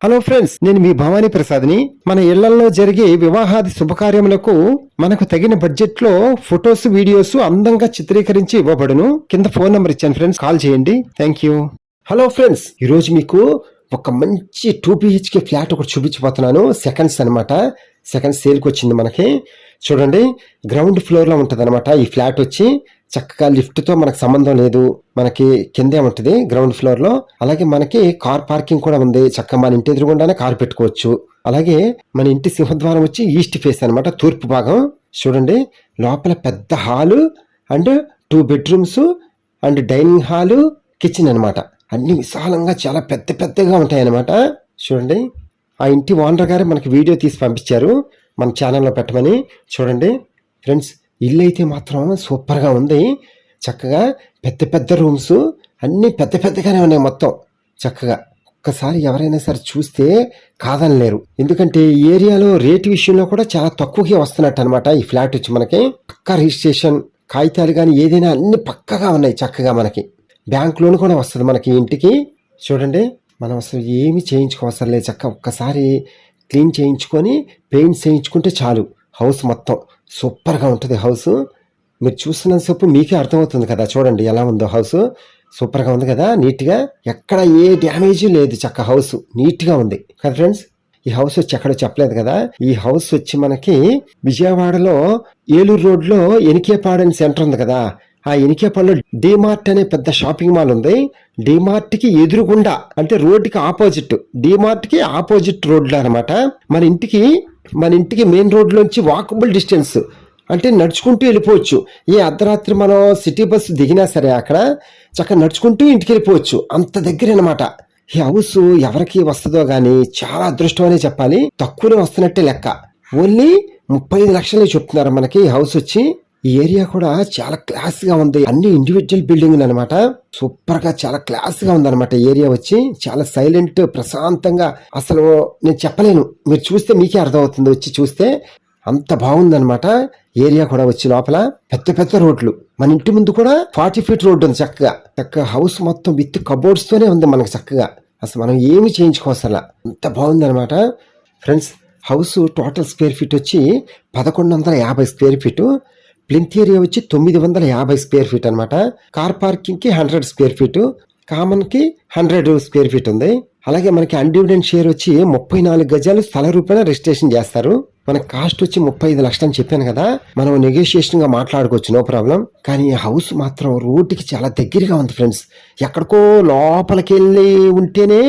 Hello friends, నేను మీ భవానీ ప్రసాద్ని. మన ఇళ్లలో జరిగే వివాహాది శుభకార్యములకు మనకు తగిన బడ్జెట్ లో ఫొటోస్, వీడియోస్ అందంగా చిత్రీకరించి ఇవ్వబడును. కింద ఫోన్ నంబర్ ఇచ్చాను ఫ్రెండ్స్, కాల్ చేయండి. Thank you. హలో ఫ్రెండ్స్, ఈ రోజు మీకు ఒక మంచి 2 BHK ఫ్లాట్ ఒకటి చూపించబోతున్నాను. సెకండ్స్ అనమాట. సెకండ్ సేల్కి వచ్చింది మనకి. చూడండి, గ్రౌండ్ ఫ్లోర్ లో ఉంటది అనమాట ఈ ఫ్లాట్ వచ్చి. చక్కగా లిఫ్ట్ తో మనకు సంబంధం లేదు, మనకి కిందే ఉంటుంది గ్రౌండ్ ఫ్లోర్ లో. అలాగే మనకి కార్ పార్కింగ్ కూడా ఉంది. చక్కగా మన ఇంటి ఎదురుగుండానే కార్ పెట్టుకోవచ్చు. అలాగే మన ఇంటి సింహద్వారం వచ్చి ఈస్ట్ ఫేస్ అనమాట, తూర్పు భాగం. చూడండి, లోపల పెద్ద hall and 2 bedrooms and dining hall, kitchen అనమాట. అన్ని విశాలంగా చాలా పెద్ద పెద్దగా ఉంటాయి అనమాట. చూడండి, ఆ ఇంటి ఓనర్ గారు మనకి వీడియో తీసి పంపించారు మన ఛానల్లో పెట్టమని. చూడండి ఫ్రెండ్స్, ఇల్లు అయితే మాత్రం సూపర్గా ఉంది. చక్కగా పెద్ద పెద్ద రూమ్స్ అన్నీ పెద్ద పెద్దగానే ఉన్నాయి మొత్తం. చక్కగా ఒక్కసారి ఎవరైనా సరే చూస్తే కాదనలేరు. ఎందుకంటే ఈ ఏరియాలో రేటు విషయంలో కూడా చాలా తక్కువగా వస్తున్నట్టు అనమాట ఈ ఫ్లాట్ వచ్చి మనకి. పక్కా రిజిస్ట్రేషన్ కాగితాలు కానీ ఏదైనా అన్ని పక్కగా ఉన్నాయి. చక్కగా మనకి బ్యాంక్ లోన్ కూడా వస్తుంది మనకి ఇంటికి. చూడండి, మనం అసలు ఏమి చేయించుకోవసరం లేదు. చక్కగా ఒక్కసారి క్లీన్ చేయించుకొని పెయింట్స్ చేయించుకుంటే చాలు. హౌస్ మొత్తం సూపర్గా ఉంటుంది హౌస్. మీరు చూస్తున్నంతసేపు మీకే అర్థమవుతుంది కదా. చూడండి ఎలా ఉందో హౌస్. సూపర్గా ఉంది కదా, నీట్గా, ఎక్కడ ఏ డ్యామేజ్ లేదు. చక్క హౌస్ నీట్గా ఉంది కదా ఫ్రెండ్స్. ఈ హౌస్ వచ్చి ఎక్కడో చెప్పలేదు కదా. ఈ హౌస్ వచ్చి మనకి విజయవాడలో ఏలూరు రోడ్లో ఎనికేపాడు అనే సెంటర్ ఉంది కదా. ఆ ఎనికేపాడులో డిమార్ట్ అనే పెద్ద షాపింగ్ మాల్ ఉంది. డిమార్ట్ కి ఎదురుగుండా, అంటే రోడ్డుకి ఆపోజిట్, డిమార్ట్ కి ఆపోజిట్ రోడ్లో అనమాట. మన ఇంటికి మెయిన్ రోడ్ లోంచి వాకబుల్ డిస్టెన్స్, అంటే నడుచుకుంటూ వెళ్ళిపోవచ్చు. ఏ అర్ధరాత్రి మనం సిటీ బస్సు దిగినా సరే అక్కడ చక్కగా నడుచుకుంటూ ఇంటికి వెళ్ళిపోవచ్చు. అంత దగ్గర అనమాట ఈ హౌస్. ఎవరికి వస్తుందో గానీ చాలా అదృష్టం అనే చెప్పాలి. తక్కువనే వస్తున్నట్టే లెక్క. ఓన్లీ 35 లక్షలే చెప్తున్నారు మనకి ఈ హౌస్ వచ్చి. ఈ ఏరియా కూడా చాలా క్లాస్ గా ఉంది. అన్ని ఇండివిజువల్ బిల్డింగ్ అనమాట. సూపర్ గా చాలా క్లాస్ గా ఉంది అనమాట ఏరియా వచ్చి. చాలా సైలెంట్, ప్రశాంతంగా. అసలు నేను చెప్పలేను, మీరు చూస్తే మీకే అర్థమవుతుంది. వచ్చి చూస్తే అంత బాగుందనమాట ఏరియా కూడా. వచ్చి లోపల పెద్ద పెద్ద రోడ్లు. మన ఇంటి ముందు కూడా 40 ఫీట్ రోడ్డు ఉంది. చక్కగా హౌస్ మొత్తం విత్ కబోర్డ్స్ తోనే ఉంది మనకి. చక్కగా అసలు మనం ఏమి చేయించుకోవసలా, అంత బాగుందనమాట friends. House total square feet వచ్చి 1150 స్క్వేర్ ఫీట్. ప్లింత్ ఏరియా వచ్చి 950 స్క్వేర్ ఫీట్ అనమాట. కార్ పార్కింగ్ కి 100 స్క్వేర్ ఫీట్, కామన్ కి 100 స్క్వేర్ ఫీట్ ఉంది. అలాగే మనకి అన్డివిడెంట్ షేర్ వచ్చి 34 గజాలు స్థల రూపాయన రిజిస్ట్రేషన్ చేస్తారు. మన కాస్ట్ వచ్చి 35 లక్షలు అని చెప్పాను కదా. మనం నెగోషియేషన్ గా మాట్లాడుకోవచ్చు, నో ప్రాబ్లం. కానీ ఈ హౌస్ మాత్రం రోడ్డుకి చాలా దగ్గరగా ఉంది ఫ్రెండ్స్. ఎక్కడికో లోపలికి వెళ్ళి ఉంటేనే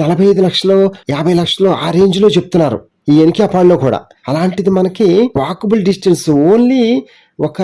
45 లక్షలు 50 లక్షలు ఆ రేంజ్ లో చెప్తున్నారు ఈ ఎనికేపాడులో కూడా. అలాంటిది మనకి వాకబుల్ డిస్టెన్స్ ఓన్లీ ఒక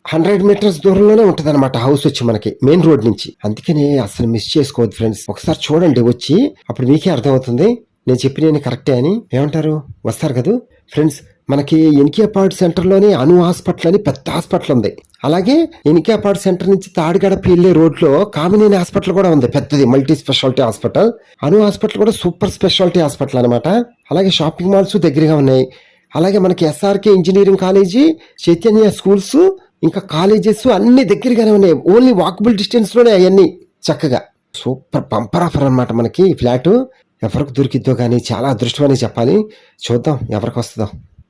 100 మీటర్స్ దూరంలోనే ఉంటది అనమాట హౌస్ వచ్చి మనకి మెయిన్ రోడ్ నుంచి. అందుకని అసలు మిస్ చేసుకోవద్దు ఫ్రెండ్స్. ఒకసారి చూడండి వచ్చి, అప్పుడు మీకే అర్థమవుతుంది నేను చెప్పిన కరెక్టే అని. ఏమంటారు? వస్తారు కదా ఫ్రెండ్స్. మనకి ఎనికేపాడు సెంటర్ లోనే అను హాస్పిటల్ అని పెద్ద హాస్పిటల్ ఉంది. అలాగే ఎనికేపాడు సెంటర్ నుంచి తాడిగడప వెళ్లే రోడ్ లో కామినేని హాస్పిటల్ కూడా ఉంది, పెద్దది మల్టీ స్పెషాలిటీ హాస్పిటల్. అను హాస్పిటల్ కూడా సూపర్ స్పెషాలిటీ హాస్పిటల్ అనమాట. అలాగే షాపింగ్ మాల్స్ దగ్గరగా ఉన్నాయి. అలాగే మనకి SRK engineering college, Chaitanya schools, ఇంకా కాలేజెస్ అన్ని దగ్గరగానే ఉన్నాయి. ఓన్లీ వాకబుల్ డిస్టెన్స్ లోనే అవన్నీ. చక్కగా సూపర్ బంపర్ ఆఫర్ అనమాట మనకి ఈ ఫ్లాట్. ఎవరికి దొరికిద్దో కానీ చాలా అదృష్టం అని చెప్పాలి. చూద్దాం ఎవరికి వస్తుందో.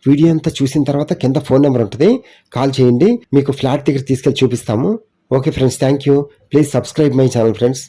వీడియో అంతా చూసిన తర్వాత కింద ఫోన్ నెంబర్ ఉంటుంది, కాల్ చేయండి. మీకు ఫ్లాట్ దగ్గర తీసుకెళ్ళి చూపిస్తాము. Okay friends, thank you. Please subscribe my channel friends.